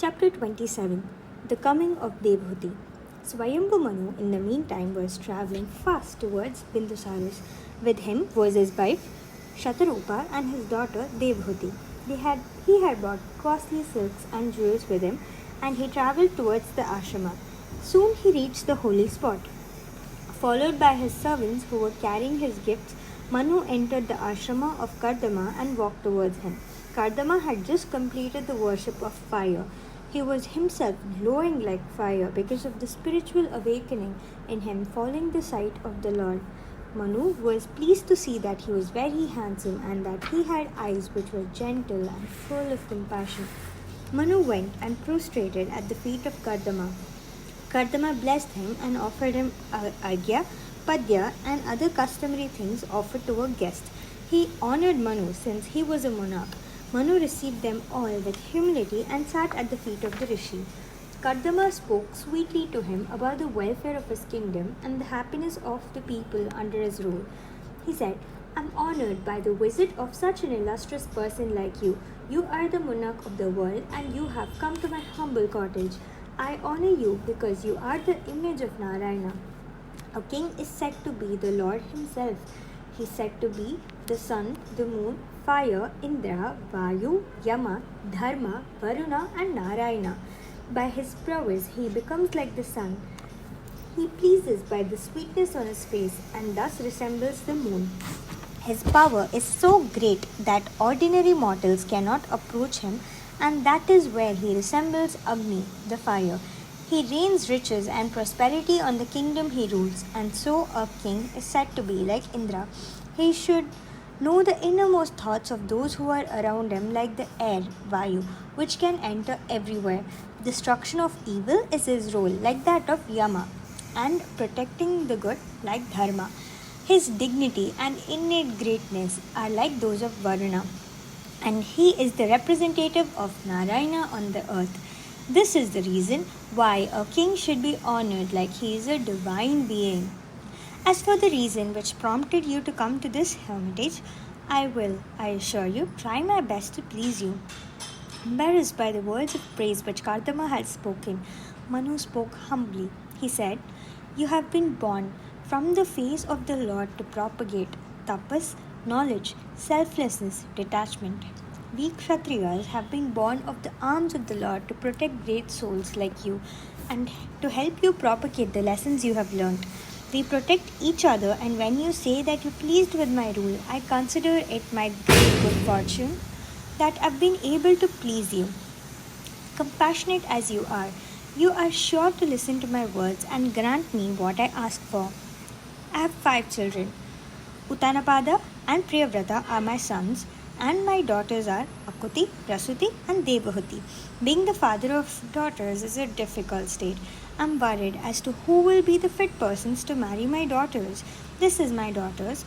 Chapter 27 The Coming of Devhuti. Swayambhu Manu, in the meantime, was travelling fast towards Bindusaras. With him was his wife Shatarupa and his daughter Devhuti. He had brought costly silks and jewels with him, and he travelled towards the ashrama. Soon he reached the holy spot. Followed by his servants who were carrying his gifts, Manu entered the ashrama of Kardama and walked towards him. Kardama had just completed the worship of fire. He was himself glowing like fire because of the spiritual awakening in him following the sight of the Lord. Manu was pleased to see that he was very handsome and that he had eyes which were gentle and full of compassion. Manu went and prostrated at the feet of Kardama. Kardama blessed him and offered him agya, padya, and other customary things offered to a guest. He honored Manu since he was a monarch. Manu received them all with humility and sat at the feet of the rishi. Kardama spoke sweetly to him about the welfare of his kingdom and the happiness of the people under his rule. He said, I am honored by the visit of such an illustrious person like you. You are the monarch of the world and you have come to my humble cottage. I honor you because you are the image of Narayana. A king is said to be the Lord himself. He is said to be the sun, the moon, fire, Indra, Vayu, Yama, Dharma, Varuna and Narayana. By his prowess he becomes like the sun. He pleases by the sweetness on his face and thus resembles the moon. His power is so great that ordinary mortals cannot approach him, and that is where he resembles Agni, the fire. He rains riches and prosperity on the kingdom he rules, and so a king is said to be like Indra. He should know the innermost thoughts of those who are around him, like the air, Vayu, which can enter everywhere. Destruction of evil is his role, like that of Yama, and protecting the good, like Dharma. His dignity and innate greatness are like those of Varuna, and he is the representative of Narayana on the earth. This is the reason why a king should be honored like he is a divine being. As for the reason which prompted you to come to this hermitage, I will, I assure you, try my best to please you. Embarrassed by the words of praise which Kardama had spoken, Manu spoke humbly. He said, You have been born from the face of the Lord to propagate tapas, knowledge, selflessness, detachment. We Kshatriyas have been born of the arms of the Lord to protect great souls like you and to help you propagate the lessons you have learnt. We protect each other, and when you say that you pleased with my rule, I consider it my great good fortune that I've been able to please you. Compassionate as you are sure to listen to my words and grant me what I ask for. I have 5 children. Uttanapada and Priyavrata are my sons, and my daughters are Akuti, Prasuti, and Devahuti. Being the father of daughters is a difficult state. I'm worried as to who will be the fit persons to marry my daughters. This is my daughters.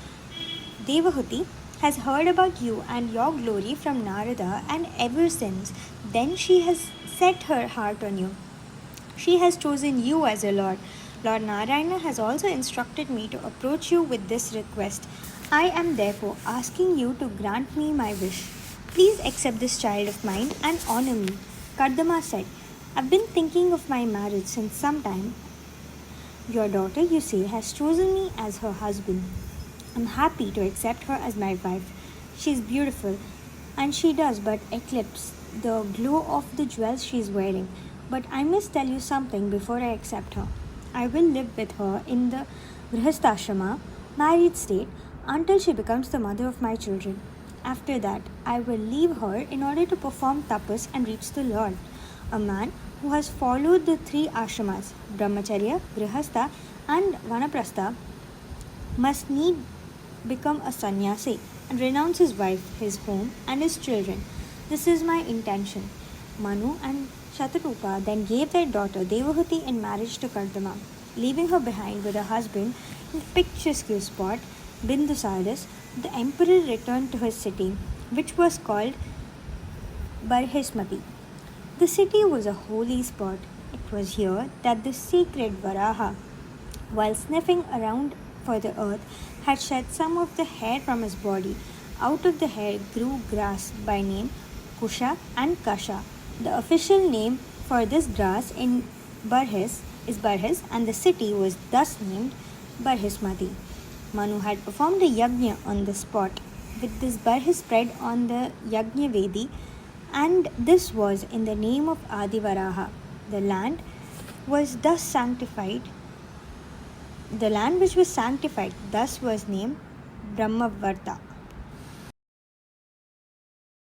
Devahuti has heard about you and your glory from Narada, and ever since then she has set her heart on you. She has chosen you as a lord. Lord Narayana has also instructed me to approach you with this request. I am therefore asking you to grant me my wish. Please accept this child of mine and honor me. Kardama said, I've been thinking of my marriage since some time. Your daughter, you say, has chosen me as her husband. I'm happy to accept her as my wife. She is beautiful, and she does but eclipse the glow of the jewels she is wearing. But I must tell you something before I accept her. I will live with her in the Grihastashrama, married state, until she becomes the mother of my children. After that, I will leave her in order to perform tapas and reach the Lord. A man who has followed the 3 ashramas, Brahmacharya, Grihastha, and Vanaprastha, must need become a sannyasi and renounce his wife, his home, and his children. This is my intention. Manu and Shatarupa then gave their daughter Devahuti in marriage to Kardama, leaving her behind with her husband in the picturesque spot, Bindusaras. The emperor returned to his city, which was called Barhismati. The city was a holy spot. It was here that the sacred Varaha, while sniffing around for the earth, had shed some of the hair from his body. Out of the hair grew grass by name Kusha and Kasha. The official name for this grass in Barhis is Barhis, and the city was thus named Barhismati. Manu had performed a yajna on the spot, with this Barhis spread on the Yajna Vedi, and this was in the name of Adivaraha. The land was thus sanctified. The land which was sanctified thus was named Brahmavarta.